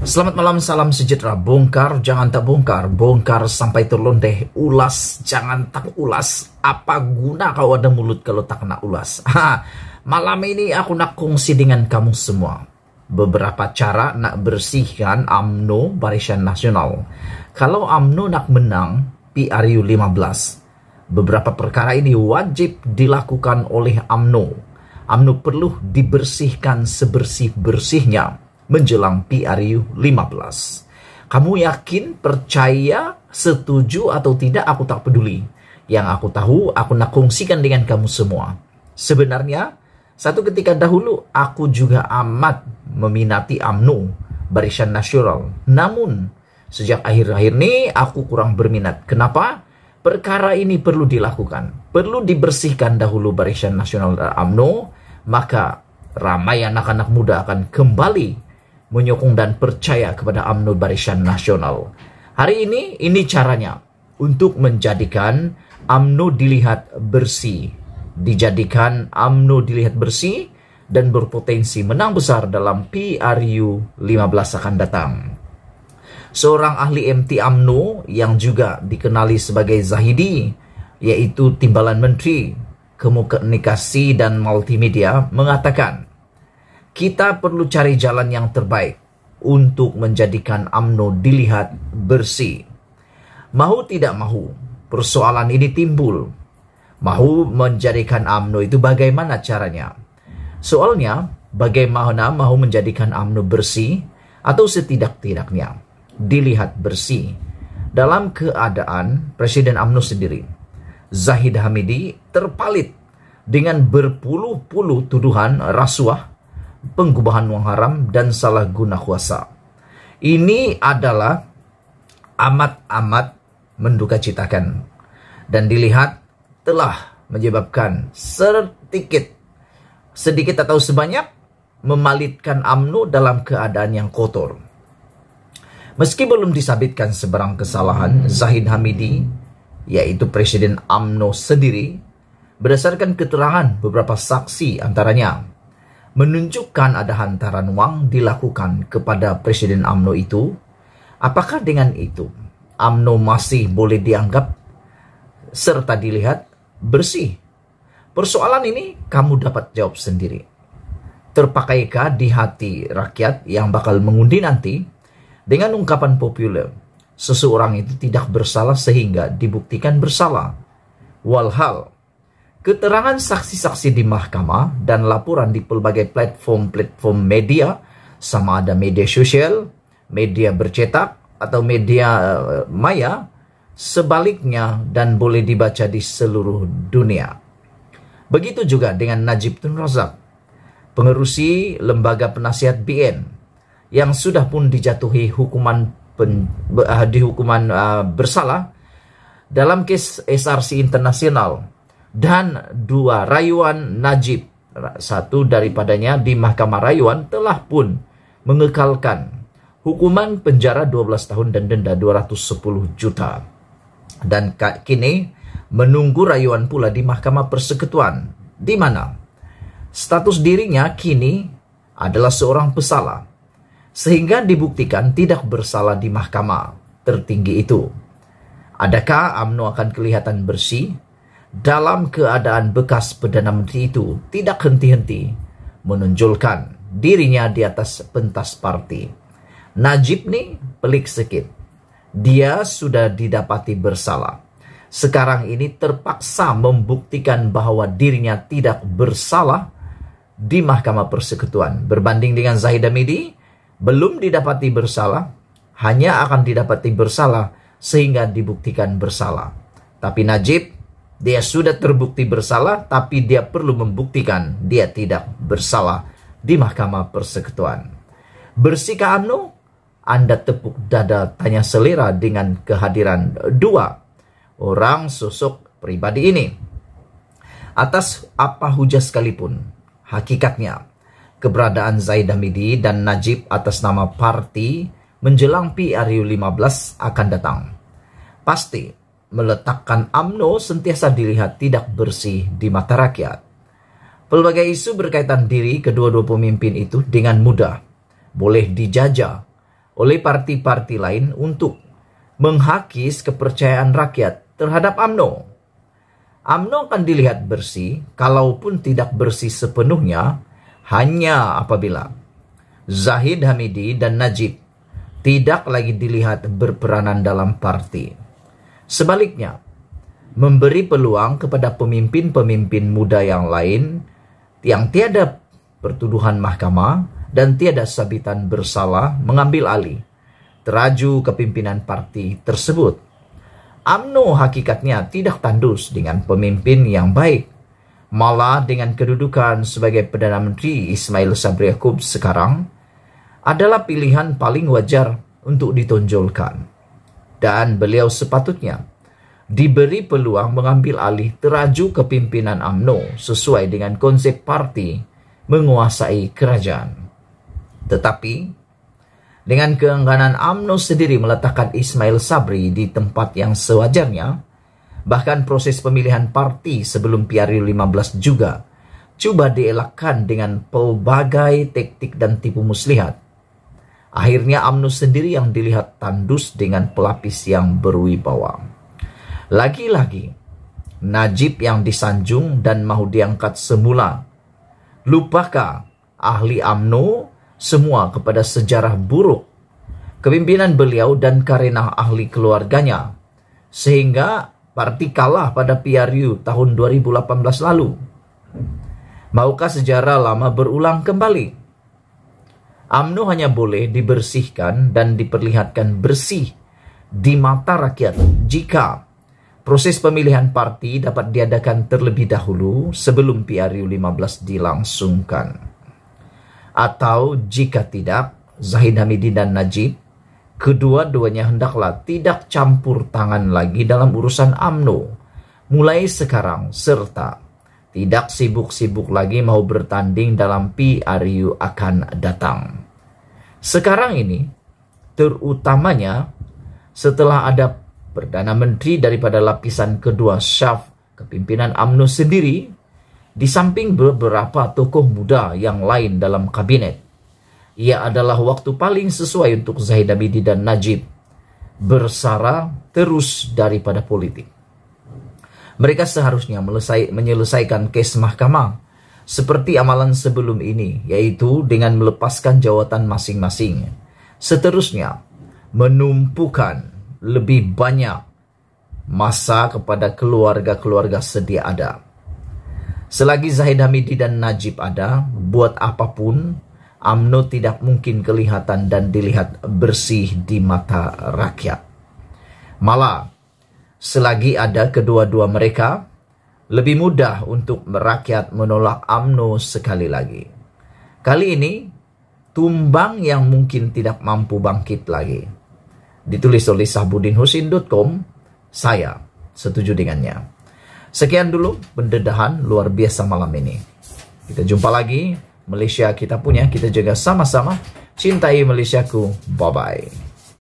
Selamat malam, salam sejahtera. Bongkar, jangan tak bongkar. Bongkar sampai terlondeh. Ulas, jangan tak ulas. Apa guna kau ada mulut kalau tak kena ulas? Malam ini aku nak kongsi dengan kamu semua beberapa cara nak bersihkan UMNO Barisan Nasional. Kalau UMNO nak menang PRU 15, beberapa perkara ini wajib dilakukan oleh UMNO. UMNO perlu dibersihkan sebersih-bersihnya menjelang PRU 15. Kamu yakin, percaya, setuju atau tidak, aku tak peduli. Yang aku tahu, aku nak kongsikan dengan kamu semua. Sebenarnya, satu ketika dahulu, aku juga amat meminati UMNO Barisan Nasional. Namun, sejak akhir-akhir ini, aku kurang berminat. Kenapa? Perkara ini perlu dilakukan. Perlu dibersihkan dahulu Barisan Nasional UMNO, maka ramai anak-anak muda akan kembali menyokong dan percaya kepada UMNO Barisan Nasional. Hari ini caranya untuk menjadikan UMNO dilihat bersih. Dijadikan UMNO dilihat bersih dan berpotensi menang besar dalam PRU 15 akan datang. Seorang ahli MT UMNO yang juga dikenali sebagai Zahidi, yaitu Timbalan Menteri Komunikasi dan Multimedia, mengatakan, kita perlu cari jalan yang terbaik untuk menjadikan UMNO dilihat bersih. Mahu tidak mahu, persoalan ini timbul. Mahu menjadikan UMNO itu bagaimana caranya? Soalnya, bagaimana mahu menjadikan UMNO bersih atau setidak-tidaknya dilihat bersih dalam keadaan Presiden UMNO sendiri, Zahid Hamidi, terpalit dengan berpuluh-puluh tuduhan rasuah, penggubahan uang haram, dan salah guna kuasa. Ini adalah amat-amat mendukacitakan dan dilihat telah menyebabkan sedikit atau sebanyak memalitkan UMNO dalam keadaan yang kotor. Meski belum disabitkan sebarang kesalahan, Zahid Hamidi, yaitu Presiden UMNO sendiri, berdasarkan keterangan beberapa saksi antaranya, menunjukkan ada hantaran uang dilakukan kepada Presiden UMNO itu. Apakah dengan itu UMNO masih boleh dianggap serta dilihat bersih? Persoalan ini kamu dapat jawab sendiri. Terpakaikah di hati rakyat yang bakal mengundi nanti dengan ungkapan populer, seseorang itu tidak bersalah sehingga dibuktikan bersalah? Walhal, keterangan saksi-saksi di mahkamah dan laporan di pelbagai platform media, sama ada media sosial, media bercetak, atau media maya, sebaliknya dan boleh dibaca di seluruh dunia. Begitu juga dengan Najib Tun Razak, pengerusi lembaga penasihat BN, yang sudah pun dijatuhi hukuman bersalah dalam kes SRC Internasional, dan dua rayuan Najib, satu daripadanya di Mahkamah Rayuan, telah pun mengekalkan hukuman penjara 12 tahun dan denda 210 juta. Dan kini menunggu rayuan pula di Mahkamah Persekutuan, di mana status dirinya kini adalah seorang pesalah, sehingga dibuktikan tidak bersalah di mahkamah tertinggi itu. Adakah UMNO akan kelihatan bersih dalam keadaan bekas Perdana Menteri itu tidak henti-henti menonjolkan dirinya di atas pentas parti? Najib nih pelik sedikit. Dia sudah didapati bersalah. Sekarang ini terpaksa membuktikan bahwa dirinya tidak bersalah di Mahkamah Persekutuan. Berbanding dengan Zahid Hamidi, belum didapati bersalah, hanya akan didapati bersalah sehingga dibuktikan bersalah. Tapi Najib, dia sudah terbukti bersalah, tapi dia perlu membuktikan dia tidak bersalah di Mahkamah Persekutuan. Bersihkah UMNO? Anda tepuk dada tanya selera dengan kehadiran dua orang sosok pribadi ini. Atas apa hujah sekalipun, hakikatnya keberadaan Zahid Hamidi dan Najib atas nama parti menjelang PRU 15 akan datang pasti meletakkan UMNO sentiasa dilihat tidak bersih di mata rakyat. Pelbagai isu berkaitan diri kedua-dua pemimpin itu dengan mudah boleh dijajah oleh parti-parti lain untuk menghakis kepercayaan rakyat terhadap UMNO. UMNO akan dilihat bersih, kalaupun tidak bersih sepenuhnya, hanya apabila Zahid Hamidi dan Najib tidak lagi dilihat berperanan dalam parti. Sebaliknya, memberi peluang kepada pemimpin-pemimpin muda yang lain yang tiada pertuduhan mahkamah dan tiada sabitan bersalah mengambil alih teraju kepimpinan parti tersebut. UMNO hakikatnya tidak tandus dengan pemimpin yang baik. Malah dengan kedudukan sebagai Perdana Menteri Ismail Sabri Yaakob sekarang adalah pilihan paling wajar untuk ditonjolkan. Dan beliau sepatutnya diberi peluang mengambil alih teraju kepimpinan UMNO sesuai dengan konsep parti menguasai kerajaan. Tetapi, dengan keengganan UMNO sendiri meletakkan Ismail Sabri di tempat yang sewajarnya, bahkan proses pemilihan parti sebelum PRU 15 juga coba dielakkan dengan pelbagai taktik dan tipu muslihat. Akhirnya UMNO sendiri yang dilihat tandus dengan pelapis yang berwibawa. Lagi-lagi, Najib yang disanjung dan mau diangkat semula. Lupakah ahli UMNO semua kepada sejarah buruk kepimpinan beliau dan karena ahli keluarganya, sehingga parti kalah pada PRU tahun 2018 lalu? Maukah sejarah lama berulang kembali? UMNO hanya boleh dibersihkan dan diperlihatkan bersih di mata rakyat jika proses pemilihan parti dapat diadakan terlebih dahulu sebelum PRU 15 dilangsungkan. Atau jika tidak, Zahid Hamidi dan Najib, kedua-duanya hendaklah tidak campur tangan lagi dalam urusan UMNO mulai sekarang, serta tidak sibuk-sibuk lagi mau bertanding dalam PRU akan datang. Sekarang ini, terutamanya setelah ada Perdana Menteri daripada lapisan kedua syaf kepimpinan UMNO sendiri, di samping beberapa tokoh muda yang lain dalam kabinet, ia adalah waktu paling sesuai untuk Zahid Hamidi dan Najib bersara terus daripada politik. Mereka seharusnya menyelesaikan kes mahkamah seperti amalan sebelum ini, yaitu dengan melepaskan jawatan masing-masing. Seterusnya, menumpukan lebih banyak masa kepada keluarga-keluarga sedia ada. Selagi Zahid Hamidi dan Najib ada, buat apapun, UMNO tidak mungkin kelihatan dan dilihat bersih di mata rakyat. Malah, selagi ada kedua-dua mereka, lebih mudah untuk rakyat menolak UMNO sekali lagi. Kali ini, tumbang yang mungkin tidak mampu bangkit lagi. Ditulis oleh sahbudinhusin.com, saya setuju dengannya. Sekian dulu pendedahan luar biasa malam ini. Kita jumpa lagi. Malaysia kita punya, kita jaga sama-sama. Cintai Malaysiaku. Bye-bye.